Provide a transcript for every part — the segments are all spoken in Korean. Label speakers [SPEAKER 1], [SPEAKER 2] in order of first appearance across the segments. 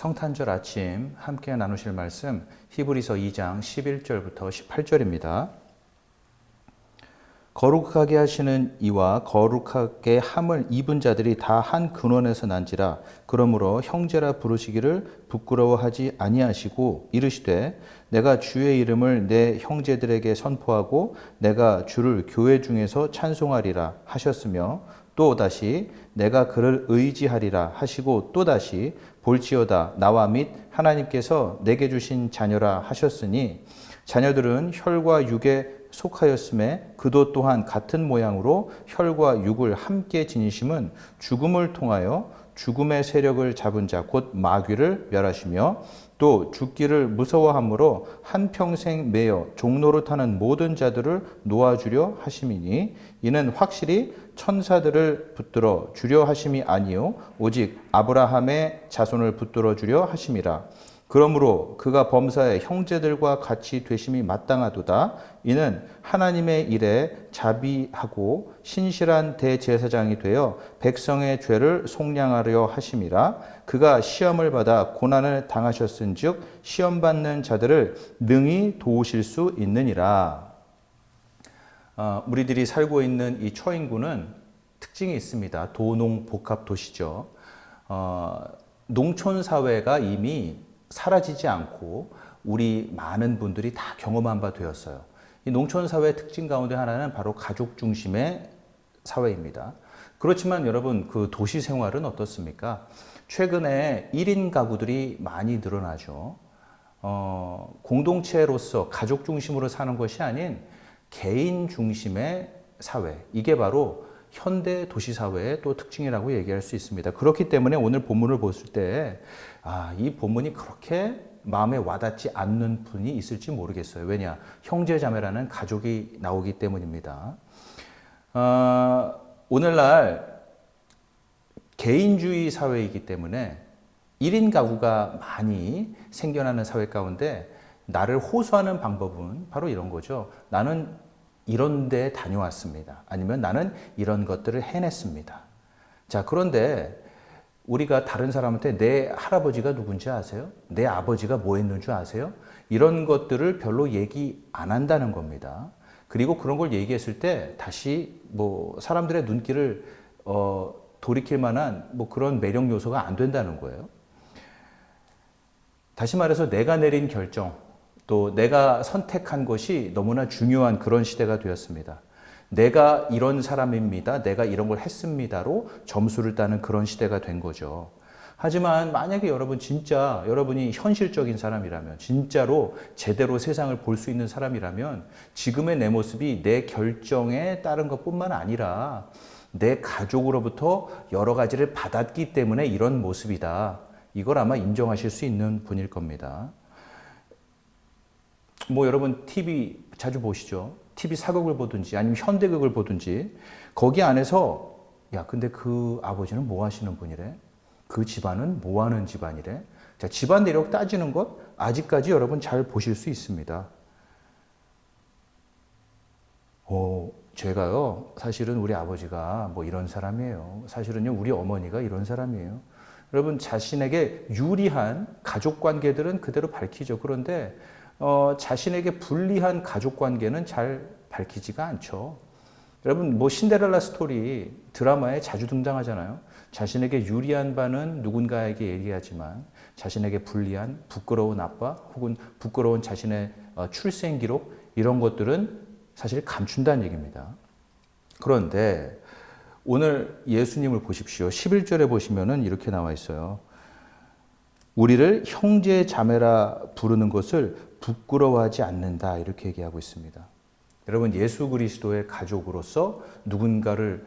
[SPEAKER 1] 성탄절 아침 함께 나누실 말씀 히브리서 2장 11절부터 18절입니다. 거룩하게 하시는 이와 거룩하게 함을 입은 자들이 다 한 근원에서 난지라. 그러므로 형제라 부르시기를 부끄러워하지 아니하시고 이르시되 내가 주의 이름을 내 형제들에게 선포하고 내가 주를 교회 중에서 찬송하리라 하셨으며, 또 다시 내가 그를 의지하리라 하시고 또 다시 볼지어다 나와 및 하나님께서 내게 주신 자녀라 하셨으니, 자녀들은 혈과 육에 속하였음에 그도 또한 같은 모양으로 혈과 육을 함께 지니심은 죽음을 통하여 죽음의 세력을 잡은 자 곧 마귀를 멸하시며, 또 죽기를 무서워함으로 한평생 매여 종노릇하는 모든 자들을 놓아주려 하심이니, 이는 확실히 천사들을 붙들어 주려 하심이 아니요 오직 아브라함의 자손을 붙들어 주려 하심이라. 그러므로 그가 범사의 형제들과 같이 되심이 마땅하도다. 이는 하나님의 일에 자비하고 신실한 대제사장이 되어 백성의 죄를 속량하려 하심이라. 그가 시험을 받아 고난을 당하셨은즉 시험받는 자들을 능히 도우실 수 있느니라. 우리들이 살고 있는 이 초인구는 특징이 있습니다. 도농복합 도시죠. 농촌 사회가 이미 사라지지 않고 우리 많은 분들이 다 경험한 바 되었어요. 이 농촌 사회의 특징 가운데 하나는 바로 가족 중심의 사회입니다. 그렇지만 여러분, 그 도시 생활은 어떻습니까? 최근에 1인 가구들이 많이 늘어나죠. 공동체로서 가족 중심으로 사는 것이 아닌 개인 중심의 사회, 이게 바로 현대 도시 사회의 또 특징이라고 얘기할 수 있습니다. 그렇기 때문에 오늘 본문을 보실 때 이 본문이 그렇게 마음에 와닿지 않는 분이 있을지 모르겠어요. 왜냐? 형제 자매라는 가족이 나오기 때문입니다. 오늘날 개인주의 사회이기 때문에 1인 가구가 많이 생겨나는 사회 가운데 나를 호소하는 방법은 바로 이런 거죠. 나는 이런 데 다녀왔습니다. 아니면 나는 이런 것들을 해냈습니다. 자, 그런데 우리가 다른 사람한테 내 할아버지가 누군지 아세요? 내 아버지가 뭐 했는 줄 아세요? 이런 것들을 별로 얘기 안 한다는 겁니다. 그리고 그런 걸 얘기했을 때 다시 사람들의 눈길을 돌이킬 만한 그런 매력 요소가 안 된다는 거예요. 다시 말해서 내가 내린 결정, 또 내가 선택한 것이 너무나 중요한 그런 시대가 되었습니다. 내가 이런 사람입니다. 내가 이런 걸 했습니다로 점수를 따는 그런 시대가 된 거죠. 하지만 만약에 여러분이 현실적인 사람이라면, 진짜로 제대로 세상을 볼 수 있는 사람이라면, 지금의 내 모습이 내 결정에 따른 것뿐만 아니라 내 가족으로부터 여러 가지를 받았기 때문에 이런 모습이다. 이걸 아마 인정하실 수 있는 분일 겁니다. 여러분 TV 자주 보시죠? TV 사극을 보든지 아니면 현대극을 보든지 거기 안에서 근데 그 아버지는 뭐 하시는 분이래? 그 집안은 뭐 하는 집안이래? 자, 집안 내력 따지는 것 아직까지 여러분 잘 보실 수 있습니다. 제가요, 사실은 우리 아버지가 이런 사람이에요. 사실은요, 우리 어머니가 이런 사람이에요. 여러분, 자신에게 유리한 가족 관계들은 그대로 밝히죠. 그런데 자신에게 불리한 가족 관계는 잘 밝히지가 않죠. 여러분, 신데렐라 스토리 드라마에 자주 등장하잖아요. 자신에게 유리한 바는 누군가에게 얘기하지만 자신에게 불리한 부끄러운 아빠 혹은 부끄러운 자신의 출생 기록, 이런 것들은 사실 감춘다는 얘기입니다. 그런데 오늘 예수님을 보십시오. 11절에 보시면은 이렇게 나와 있어요. 우리를 형제 자매라 부르는 것을 부끄러워하지 않는다, 이렇게 얘기하고 있습니다. 여러분, 예수 그리스도의 가족으로서 누군가를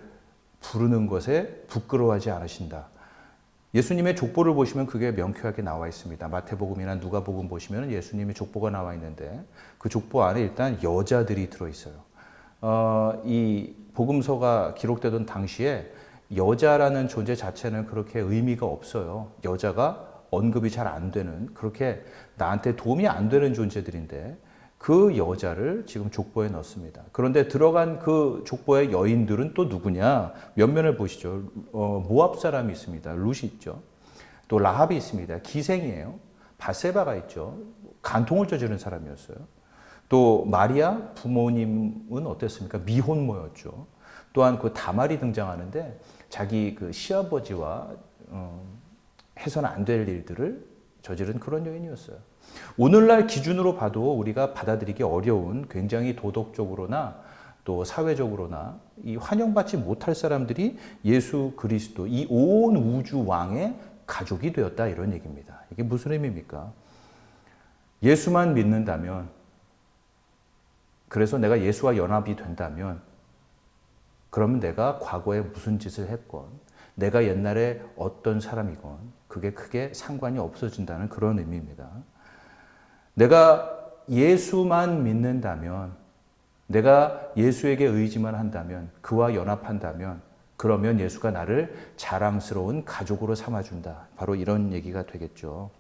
[SPEAKER 1] 부르는 것에 부끄러워하지 않으신다. 예수님의 족보를 보시면 그게 명쾌하게 나와 있습니다. 마태복음이나 누가복음 보시면 예수님의 족보가 나와 있는데 그 족보 안에 일단 여자들이 들어있어요. 이 복음서가 기록되던 당시에 여자라는 존재 자체는 그렇게 의미가 없어요. 여자가 언급이 잘 안 되는, 그렇게 나한테 도움이 안 되는 존재들인데 그 여자를 지금 족보에 넣습니다. 그런데 들어간 그 족보의 여인들은 또 누구냐? 몇 면을 보시죠. 모압 사람이 있습니다. 룻이 있죠. 또 라합이 있습니다. 기생이에요. 바세바가 있죠. 간통을 저지른 사람이었어요. 또 마리아 부모님은 어땠습니까? 미혼모였죠. 또한 그 다말이 등장하는데 자기 그 시아버지와 해서는 안 될 일들을 저지른 그런 여인이었어요. 오늘날 기준으로 봐도 우리가 받아들이기 어려운 굉장히 도덕적으로나 또 사회적으로나 이 환영받지 못할 사람들이 예수 그리스도 이 온 우주 왕의 가족이 되었다 이런 얘기입니다. 이게 무슨 의미입니까? 예수만 믿는다면, 그래서 내가 예수와 연합이 된다면, 그러면 내가 과거에 무슨 짓을 했건, 내가 옛날에 어떤 사람이건 그게 크게 상관이 없어진다는 그런 의미입니다. 내가 예수만 믿는다면, 내가 예수에게 의지만 한다면, 그와 연합한다면, 그러면 예수가 나를 자랑스러운 가족으로 삼아준다. 바로 이런 얘기가 되겠죠.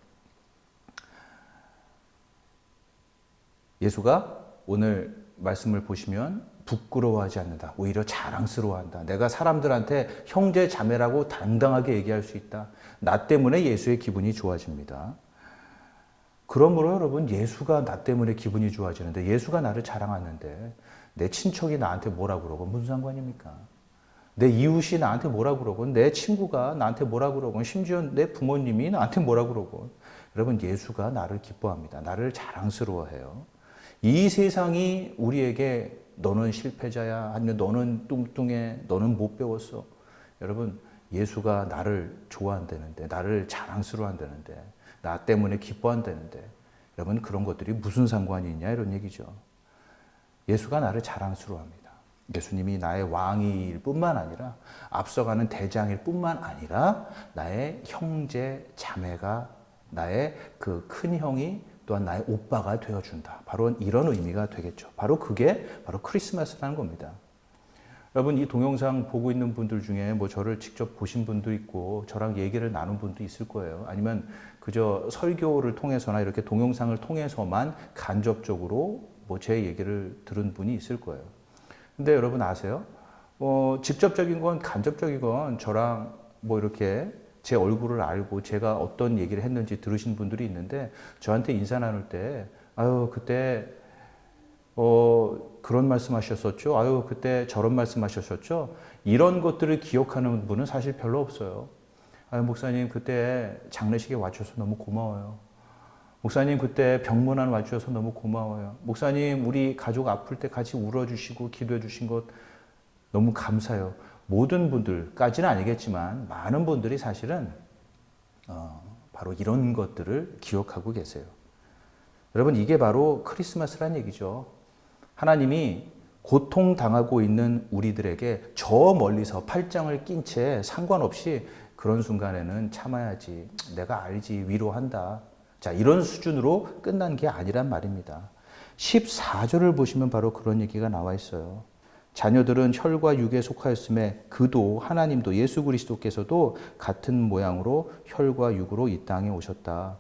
[SPEAKER 1] 예수가 오늘 말씀을 보시면 부끄러워하지 않는다. 오히려 자랑스러워한다. 내가 사람들한테 형제 자매라고 당당하게 얘기할 수 있다. 나 때문에 예수의 기분이 좋아집니다. 그러므로 여러분, 예수가 나 때문에 기분이 좋아지는데, 예수가 나를 자랑하는데 내 친척이 나한테 뭐라 그러고 무슨 상관입니까? 내 이웃이 나한테 뭐라 그러고, 내 친구가 나한테 뭐라 그러고, 심지어 내 부모님이 나한테 뭐라 그러고. 여러분, 예수가 나를 기뻐합니다. 나를 자랑스러워해요. 이 세상이 우리에게 너는 실패자야, 아니면 너는 뚱뚱해, 너는 못 배웠어. 여러분, 예수가 나를 좋아한다는데, 나를 자랑스러워한다는데, 나 때문에 기뻐한다는데, 여러분, 그런 것들이 무슨 상관이 있냐 이런 얘기죠. 예수가 나를 자랑스러워합니다. 예수님이 나의 왕일 뿐만 아니라, 앞서가는 대장일 뿐만 아니라 나의 형제 자매가, 나의 그 큰 형이 또한 나의 오빠가 되어준다. 바로 이런 의미가 되겠죠. 바로 그게 바로 크리스마스라는 겁니다. 여러분, 이 동영상 보고 있는 분들 중에 뭐 저를 직접 보신 분도 있고 저랑 얘기를 나눈 분도 있을 거예요. 아니면 그저 설교를 통해서나 이렇게 동영상을 통해서만 간접적으로 뭐 제 얘기를 들은 분이 있을 거예요. 근데 여러분 아세요? 직접적인 건 간접적인 건 저랑 뭐 이렇게 제 얼굴을 알고 제가 어떤 얘기를 했는지 들으신 분들이 있는데, 저한테 인사 나눌 때, 아유, 그때, 그런 말씀 하셨었죠? 아유, 그때 저런 말씀 하셨었죠? 이런 것들을 기억하는 분은 사실 별로 없어요. 아유, 목사님, 그때 장례식에 와주셔서 너무 고마워요. 목사님, 그때 병문안 와주셔서 너무 고마워요. 목사님, 우리 가족 아플 때 같이 울어주시고 기도해 주신 것 너무 감사해요. 모든 분들까지는 아니겠지만 많은 분들이 사실은 바로 이런 것들을 기억하고 계세요. 여러분, 이게 바로 크리스마스란 얘기죠. 하나님이 고통당하고 있는 우리들에게 저 멀리서 팔짱을 낀 채 상관없이 그런 순간에는 참아야지, 내가 알지, 위로한다. 자, 이런 수준으로 끝난 게 아니란 말입니다. 14절을 보시면 바로 그런 얘기가 나와 있어요. 자녀들은 혈과 육에 속하였음에 그도 하나님도 예수 그리스도께서도 같은 모양으로 혈과 육으로 이 땅에 오셨다.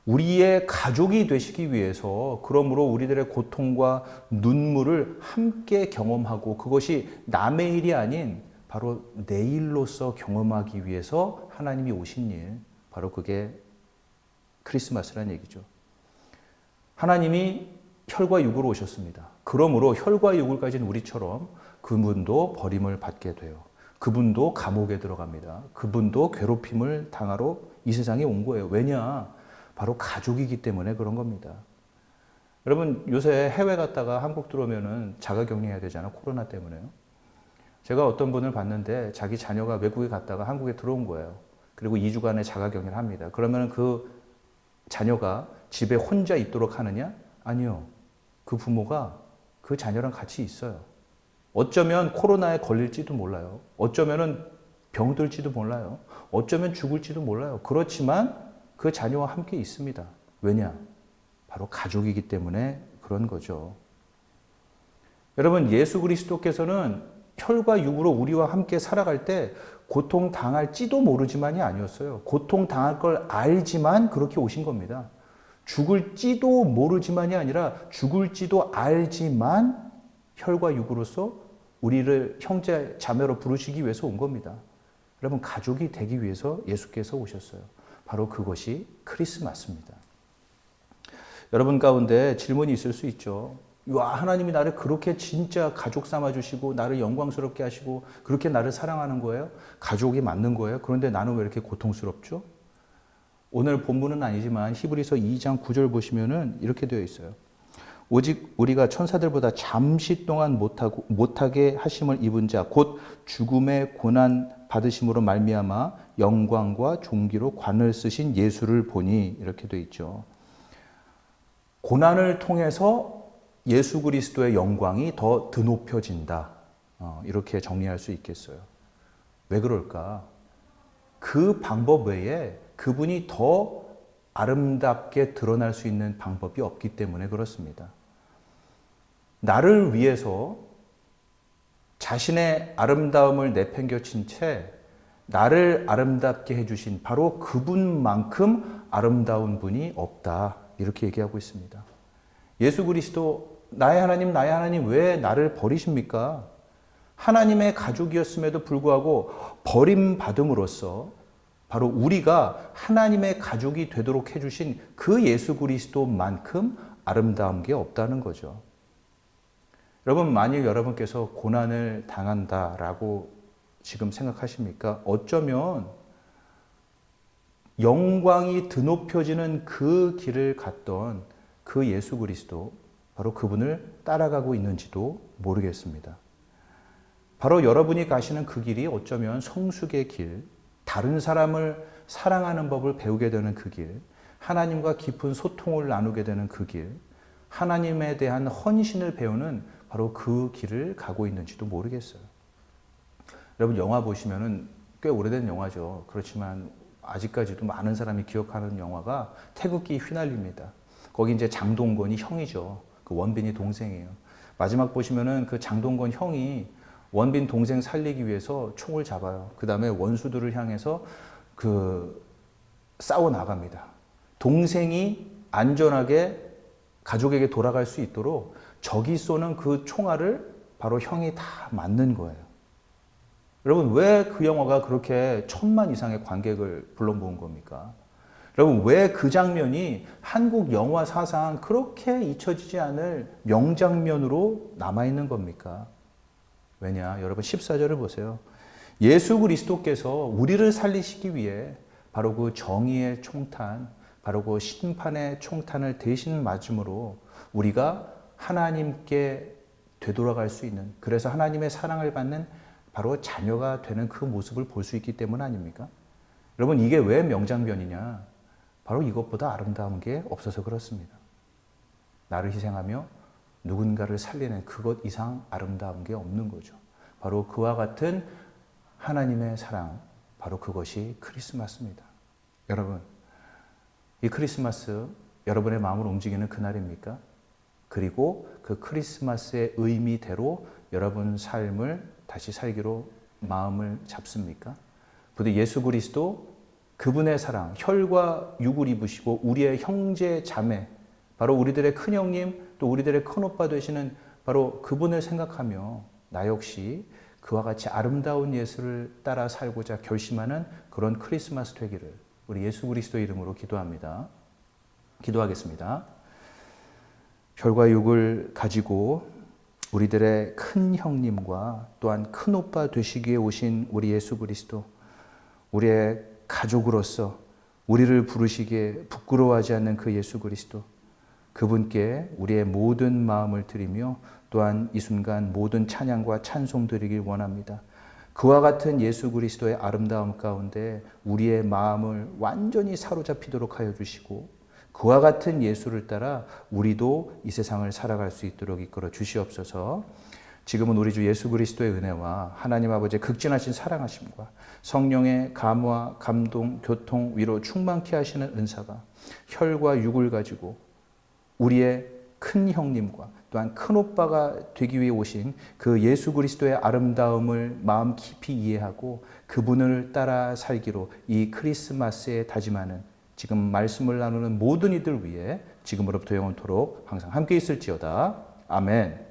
[SPEAKER 1] 우리의 가족이 되시기 위해서, 그러므로 우리들의 고통과 눈물을 함께 경험하고, 그것이 남의 일이 아닌 바로 내 일로서 경험하기 위해서 하나님이 오신 일, 바로 그게 크리스마스라는 얘기죠. 하나님이 혈과 육으로 오셨습니다. 그러므로 혈과 육을 가진 우리처럼 그분도 버림을 받게 돼요. 그분도 감옥에 들어갑니다. 그분도 괴롭힘을 당하러 이 세상에 온 거예요. 왜냐? 바로 가족이기 때문에 그런 겁니다. 여러분, 요새 해외 갔다가 한국 들어오면은 자가격리해야 되잖아요. 코로나 때문에요. 제가 어떤 분을 봤는데 자기 자녀가 외국에 갔다가 한국에 들어온 거예요. 그리고 2주간의 자가격리를 합니다. 그러면 그 자녀가 집에 혼자 있도록 하느냐? 아니요. 그 부모가 그 자녀랑 같이 있어요. 어쩌면 코로나에 걸릴지도 몰라요. 어쩌면은 병들지도 몰라요. 어쩌면 죽을지도 몰라요. 그렇지만 그 자녀와 함께 있습니다. 왜냐? 바로 가족이기 때문에 그런 거죠. 여러분, 예수 그리스도께서는 혈과 육으로 우리와 함께 살아갈 때 고통 당할지도 모르지만이 아니었어요. 고통 당할 걸 알지만 그렇게 오신 겁니다. 죽을지도 모르지만이 아니라 죽을지도 알지만 혈과 육으로서 우리를 형제 자매로 부르시기 위해서 온 겁니다. 여러분, 가족이 되기 위해서 예수께서 오셨어요. 바로 그것이 크리스마스입니다. 여러분 가운데 질문이 있을 수 있죠. 와, 하나님이 나를 그렇게 진짜 가족 삼아주시고 나를 영광스럽게 하시고 그렇게 나를 사랑하는 거예요? 가족이 맞는 거예요? 그런데 나는 왜 이렇게 고통스럽죠? 오늘 본문은 아니지만 히브리서 2장 9절 보시면은 이렇게 되어 있어요. 오직 우리가 천사들보다 잠시 동안 못하게 하심을 입은 자 곧 죽음의 고난 받으심으로 말미암아 영광과 존귀로 관을 쓰신 예수를 보니 이렇게 되어 있죠. 고난을 통해서 예수 그리스도의 영광이 더 드높여진다. 이렇게 정리할 수 있겠어요. 왜 그럴까? 그 방법 외에 그분이 더 아름답게 드러날 수 있는 방법이 없기 때문에 그렇습니다. 나를 위해서 자신의 아름다움을 내팽겨친 채 나를 아름답게 해주신 바로 그분만큼 아름다운 분이 없다. 이렇게 얘기하고 있습니다. 예수 그리스도, 나의 하나님 왜 나를 버리십니까? 하나님의 가족이었음에도 불구하고 버림받음으로써 바로 우리가 하나님의 가족이 되도록 해주신 그 예수 그리스도만큼 아름다운 게 없다는 거죠. 여러분, 만일 여러분께서 고난을 당한다라고 지금 생각하십니까? 어쩌면 영광이 드높여지는 그 길을 갔던 그 예수 그리스도, 바로 그분을 따라가고 있는지도 모르겠습니다. 바로 여러분이 가시는 그 길이 어쩌면 성숙의 길, 다른 사람을 사랑하는 법을 배우게 되는 그 길, 하나님과 깊은 소통을 나누게 되는 그 길, 하나님에 대한 헌신을 배우는 바로 그 길을 가고 있는지도 모르겠어요. 여러분, 영화 보시면은 꽤 오래된 영화죠. 그렇지만 아직까지도 많은 사람이 기억하는 영화가 태극기 휘날립니다. 거기 이제 장동건이 형이죠. 그 원빈이 동생이에요. 마지막 보시면은 그 장동건 형이 원빈 동생 살리기 위해서 총을 잡아요. 그 다음에 원수들을 향해서 싸워 나갑니다. 동생이 안전하게 가족에게 돌아갈 수 있도록 적이 쏘는 그 총알을 바로 형이 다 맞는 거예요. 여러분, 왜 그 영화가 그렇게 1000만 이상의 관객을 불러 모은 겁니까? 여러분, 왜 그 장면이 한국 영화 사상 그렇게 잊혀지지 않을 명장면으로 남아있는 겁니까? 왜냐? 여러분, 14절을 보세요. 예수 그리스도께서 우리를 살리시기 위해 바로 그 정의의 총탄, 바로 그 심판의 총탄을 대신 맞음으로 우리가 하나님께 되돌아갈 수 있는, 그래서 하나님의 사랑을 받는 바로 자녀가 되는 그 모습을 볼 수 있기 때문 아닙니까? 여러분, 이게 왜 명장면이냐? 바로 이것보다 아름다운 게 없어서 그렇습니다. 나를 희생하며 누군가를 살리는 그것 이상 아름다운 게 없는 거죠. 바로 그와 같은 하나님의 사랑, 바로 그것이 크리스마스입니다. 여러분, 이 크리스마스 여러분의 마음을 움직이는 그날입니까? 그리고 그 크리스마스의 의미대로 여러분 삶을 다시 살기로 마음을 잡습니까? 부디 예수 그리스도, 그분의 사랑, 혈과 육을 입으시고 우리의 형제 자매, 바로 우리들의 큰형님 또 우리들의 큰오빠 되시는 바로 그분을 생각하며 나 역시 그와 같이 아름다운 예수를 따라 살고자 결심하는 그런 크리스마스 되기를 우리 예수 그리스도 이름으로 기도합니다. 기도하겠습니다. 혈과 육을 가지고 우리들의 큰 형님과 또한 큰 오빠 되시기에 오신 우리 예수 그리스도, 우리의 가족으로서 우리를 부르시기에 부끄러워하지 않는 그 예수 그리스도, 그분께 우리의 모든 마음을 드리며 또한 이 순간 모든 찬양과 찬송 드리길 원합니다. 그와 같은 예수 그리스도의 아름다움 가운데 우리의 마음을 완전히 사로잡히도록 하여 주시고 그와 같은 예수를 따라 우리도 이 세상을 살아갈 수 있도록 이끌어 주시옵소서. 지금은 우리 주 예수 그리스도의 은혜와 하나님 아버지의 극진하신 사랑하심과 성령의 감화, 감동, 교통, 위로 충만케 하시는 은사가 혈과 육을 가지고 우리의 큰 형님과 또한 큰 오빠가 되기 위해 오신 그 예수 그리스도의 아름다움을 마음 깊이 이해하고 그분을 따라 살기로 이 크리스마스에 다짐하는 지금 말씀을 나누는 모든 이들 위해 지금으로부터 영원토록 항상 함께 있을지어다. 아멘.